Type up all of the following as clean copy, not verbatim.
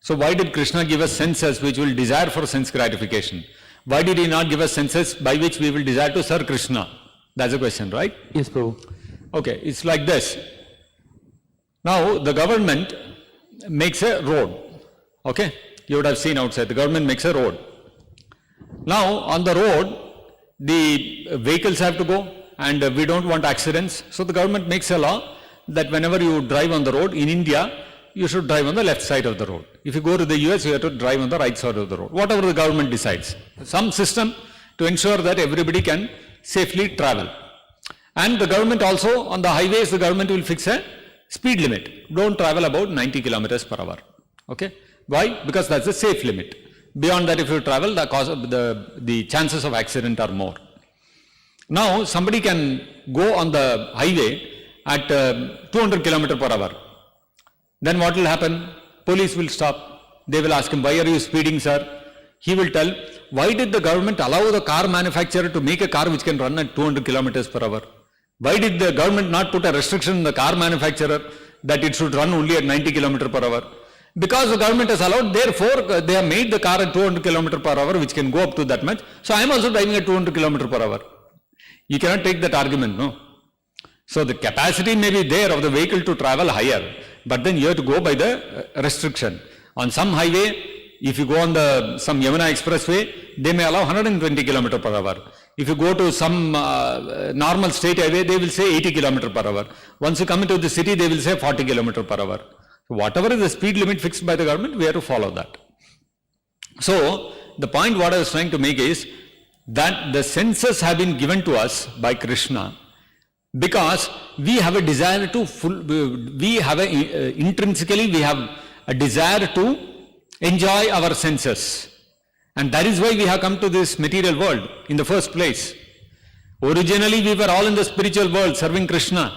So why did Krishna give us senses which will desire for sense gratification? Why did he not give us senses by which we will desire to serve Krishna? That's the question, right? Yes, Prabhu. Okay, it's like this. Now the government makes a road. Okay, you would have seen outside, the government makes a road. Now on the road, the vehicles have to go and we don't want accidents. So the government makes a law that whenever you drive on the road in India, you should drive on the left side of the road. If you go to the US, you have to drive on the right side of the road. Whatever the government decides. Some system to ensure that everybody can safely travel. And the government also, on the highways, the government will fix a speed limit. Don't travel about 90 kilometers per hour. Okay? Why? Because that's the safe limit. Beyond that, if you travel, the chances of accident are more. Now, somebody can go on the highway at 200 kilometers per hour. Then what will happen? Police will stop. They will ask him, why are you speeding, sir? He will tell, why did the government allow the car manufacturer to make a car which can run at 200 kilometers per hour? Why did the government not put a restriction in the car manufacturer that it should run only at 90 kilometers per hour? Because the government has allowed, therefore they have made the car at 200 kilometers per hour which can go up to that much. So I am also driving at 200 kilometers per hour. You cannot take that argument, no? So the capacity may be there of the vehicle to travel higher, but then you have to go by the restriction. On some highway, if you go on some Yamuna expressway, they may allow 120 kilometers per hour. If you go to some normal state highway, they will say 80 kilometers per hour. Once you come into the city, they will say 40 kilometers per hour. So whatever is the speed limit fixed by the government, we have to follow that. So the point what I was trying to make is that the senses have been given to us by Krishna because we have a desire to intrinsically we have a desire to enjoy our senses. And that is why we have come to this material world in the first place. Originally we were all in the spiritual world serving Krishna.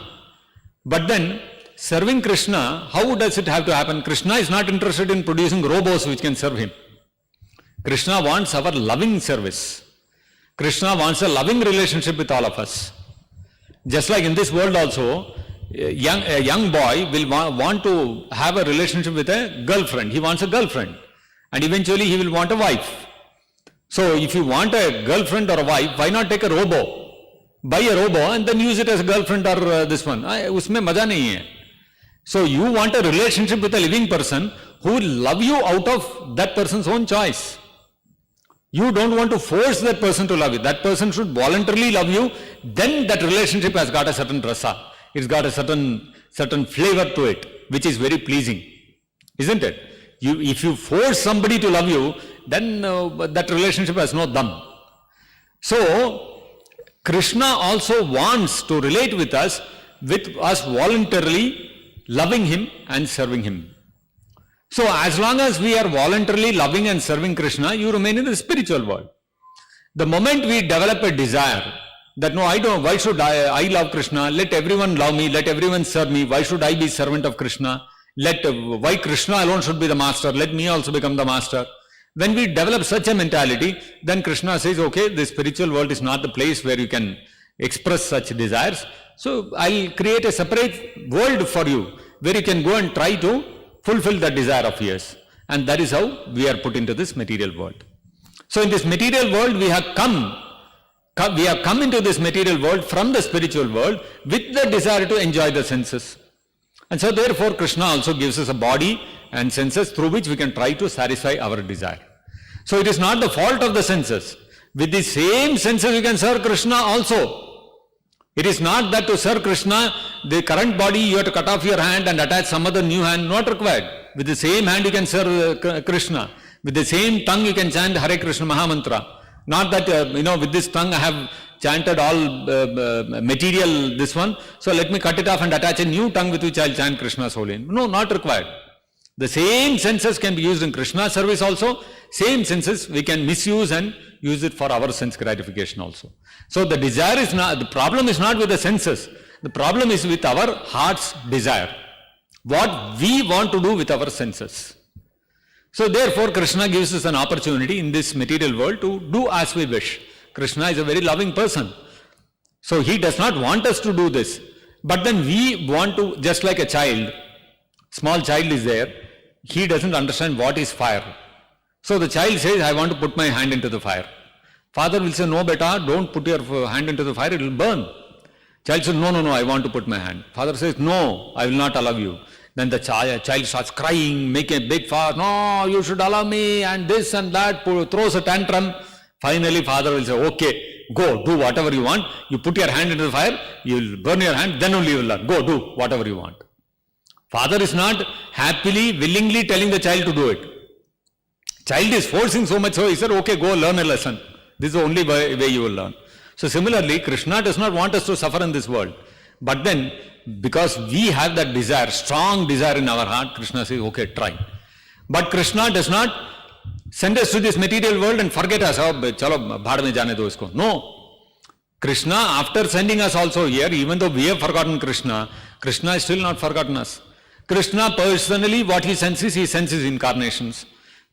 But then serving Krishna, how does it have to happen? Krishna is not interested in producing robots which can serve him. Krishna wants our loving service. Krishna wants a loving relationship with all of us. Just like in this world also, a young boy will want to have a relationship with a girlfriend. He wants a girlfriend. And eventually he will want a wife. So if you want a girlfriend or a wife, why not take a robo? Buy a robo and then use it as a girlfriend or this one. Usme maza nahi hai. So you want a relationship with a living person who will love you out of that person's own choice. You don't want to force that person to love you. That person should voluntarily love you. Then that relationship has got a certain rasa. It's got a certain flavor to it, which is very pleasing. Isn't it? If you force somebody to love you, then that relationship has no dam. So, Krishna also wants to relate with us voluntarily loving him and serving him. So, as long as we are voluntarily loving and serving Krishna, you remain in the spiritual world. The moment we develop a desire that no, why should I love Krishna? Let everyone love me, let everyone serve me. Why should I be servant of Krishna? Why Krishna alone should be the master? Let me also become the master. When we develop such a mentality, then Krishna says, okay, the spiritual world is not the place where you can express such desires. So I'll create a separate world for you where you can go and try to fulfill that desire of yours. And that is how we are put into this material world. So in this material world, we have come into this material world from the spiritual world with the desire to enjoy the senses. And so therefore Krishna also gives us a body and senses through which we can try to satisfy our desire. So it is not the fault of the senses. With the same senses you can serve Krishna also. It is not that to serve Krishna, the current body you have to cut off your hand and attach some other new hand, not required. With the same hand you can serve Krishna. With the same tongue you can chant Hare Krishna Mahamantra. Not that, with this tongue I have chanted all material this one, so let me cut it off and attach a new tongue with which I will chant Krishna's holy name. No, not required. The same senses can be used in Krishna's service also. Same senses we can misuse and use it for our sense gratification also. So the problem is not with the senses. The problem is with our heart's desire. What we want to do with our senses. So therefore Krishna gives us an opportunity in this material world to do as we wish. Krishna is a very loving person. So he does not want us to do this. But then we want to, just like a child, small child is there, he doesn't understand what is fire. So the child says, I want to put my hand into the fire. Father will say, no beta, don't put your hand into the fire, it will burn. Child says, no, I want to put my hand. Father says, no, I will not allow you. Then the child starts crying, making a big fuss, no, you should allow me, and this and that, throws a tantrum. Finally, father will say, okay, go, do whatever you want. You put your hand into the fire, you will burn your hand, then only you will learn. Go, do whatever you want. Father is not happily, willingly telling the child to do it. Child is forcing so much, so he said, okay, go learn a lesson. This is the only way you will learn. So similarly, Krishna does not want us to suffer in this world. But then, because we have that desire, strong desire in our heart, Krishna says, okay, try. But Krishna does not send us to this material world and forget us. Oh, chalo, bhaad mein jaane do isko. No. Krishna, after sending us also here, even though we have forgotten Krishna, Krishna is still not forgotten us. Krishna personally, what he senses incarnations.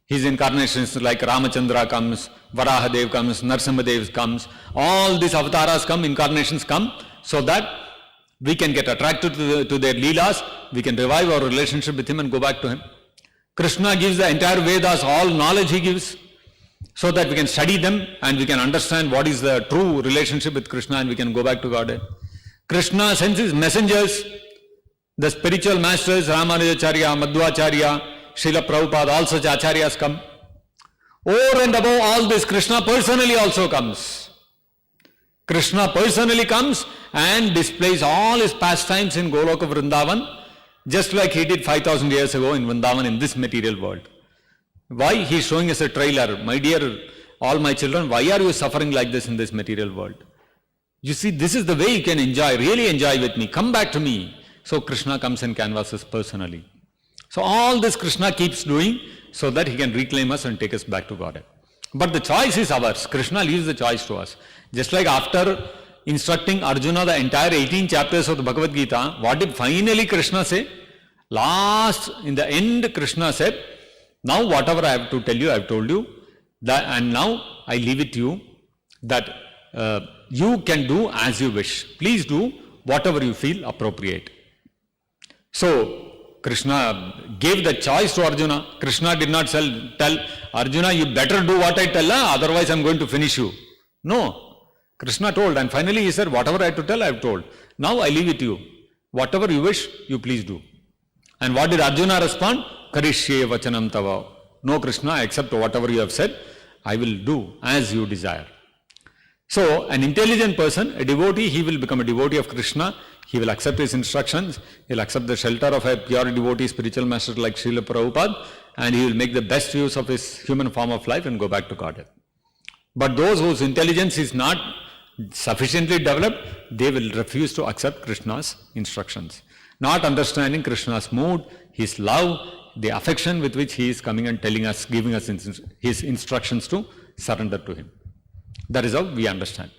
His incarnations like Ramachandra comes, Varahadev comes, Narsimhadev comes. All these avatars come, incarnations come, so that we can get attracted to their Leelas, we can revive our relationship with him and go back to him. Krishna gives the entire Vedas, all knowledge he gives, so that we can study them and we can understand what is the true relationship with Krishna and we can go back to Godhead. Krishna sends his messengers, the spiritual masters, Ramanujacharya, Madhvacharya, Srila Prabhupada, all such acharyas come. Over and above all this, Krishna personally also comes. Krishna personally comes and displays all his pastimes in Goloka Vrindavan, just like he did 5,000 years ago in Vrindavan in this material world. Why? He is showing us a trailer. My dear, all my children, why are you suffering like this in this material world? You see, this is the way you can enjoy, really enjoy with me. Come back to me. So Krishna comes and canvasses personally. So all this Krishna keeps doing so that he can reclaim us and take us back to Godhead. But the choice is ours. Krishna leaves the choice to us. Just like after instructing Arjuna the entire 18 chapters of the Bhagavad Gita, what did finally Krishna say? Last, in the end, Krishna said, now whatever I have to tell you, I have told you, that, and now I leave it to you, that you can do as you wish. Please do whatever you feel appropriate. So, Krishna gave the choice to Arjuna. Krishna did not tell Arjuna, you better do what I tell, otherwise I am going to finish you. No. Krishna told, and finally he said, whatever I have to tell, I have told. Now I leave it to you. Whatever you wish, you please do. And what did Arjuna respond? Karishye vachanam tava. No, Krishna, I accept whatever you have said. I will do as you desire. So, an intelligent person, a devotee, he will become a devotee of Krishna. He will accept his instructions. He will accept the shelter of a pure devotee, spiritual master like Srila Prabhupada, and he will make the best use of his human form of life and go back to Godhead. But those whose intelligence is not sufficiently developed, they will refuse to accept Krishna's instructions. Not understanding Krishna's mood, his love, the affection with which he is coming and telling us, giving us his instructions to surrender to him. That is how we understand.